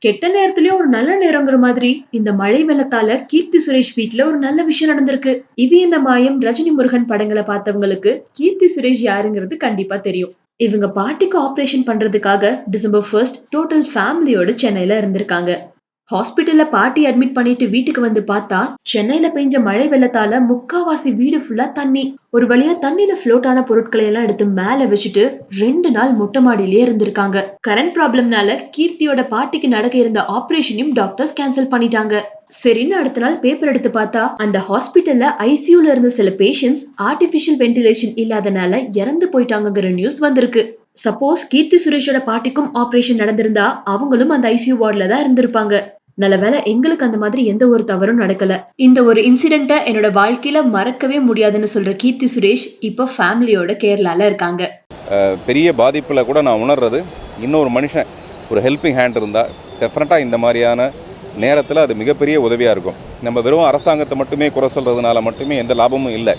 கெட்ட நேரத்திலயும் ஒரு நல்ல நேரங்கிற மாதிரி இந்த மழை வெள்ளத்தால கீர்த்தி சுரேஷ் வீட்ல ஒரு நல்ல விஷயம் நடந்திருக்கு. இது என்ன மாயம் ரஜினி முருகன் படங்களை பார்த்தவங்களுக்கு கீர்த்தி சுரேஷ் யாருங்கிறது கண்டிப்பா தெரியும். இவங்க பாட்டிக்கு ஆபரேஷன் பண்றதுக்காக டிசம்பர் 1 டோட்டல் ஃபேமிலியோட சென்னையில இருந்திருக்காங்க. ஹாஸ்பிட்டல்ல பாட்டி அட்மிட் பண்ணிட்டு வீட்டுக்கு வந்து பார்த்தா சென்னையில பெஞ்ச மழை வெள்ளத்தால முக்காவாசி வீடு ஃபுல்லா தண்ணி. ஒரு வழியா தண்ணியில ஃப்ளோட் ஆன பொருட்களை எல்லாம் எடுத்து மேல வச்சுட்டு 2 நாள் மொட்டை மாடியிலேயே இருந்திருக்காங்க. கரண்ட் ப்ராப்ளம்னால கீர்த்தியோட பாட்டிக்கு நடக்க இருந்த ஆபரேஷனையும் டாக்டர்ஸ் கேன்சல் பண்ணிட்டாங்க. சரின்னு அடுத்த நாள் பேப்பர் எடுத்து பார்த்தா அந்த ஹாஸ்பிட்டல்ல ஐசியூல இருந்த சில பேஷண்ட்ஸ் ஆர்டிபிஷியல் வென்டிலேஷன் இல்லாதனால இறந்து போயிட்டாங்கங்கிற நியூஸ் வந்திருக்கு. சப்போஸ் கீர்த்தி சுரேஷோட பாட்டிக்கும் ஆபரேஷன் நடந்திருந்தா அவங்களும் அந்த ஐசியூ வார்டுல தான் இருந்திருப்பாங்க. நல்லவேளை எங்களுக்கு அந்த மாதிரி எந்த ஒரு தவறும் நடக்கல. இந்த ஒரு இன்சிடென்ட்ட என்னோட வாழ்க்கையில மறக்கவே முடியாதுன்னு சொல்ற கீர்த்தி சுரேஷ் இப்ப ஃபேமிலியோட கேரளால இருக்காங்க. பெரிய பாதிப்புல கூட நான் உணர்றது இன்னொரு மனுஷன் ஒரு ஹெல்பிங் ஹேண்ட் இருந்தால் டெஃபினட்டாக இந்த மாதிரியான நேரத்தில் அது மிகப்பெரிய உதவியாக இருக்கும். நம்ம வெறும் அரசாங்கத்தை மட்டுமே குறை சொல்கிறதுனால மட்டுமே எந்த லாபமும் இல்லை.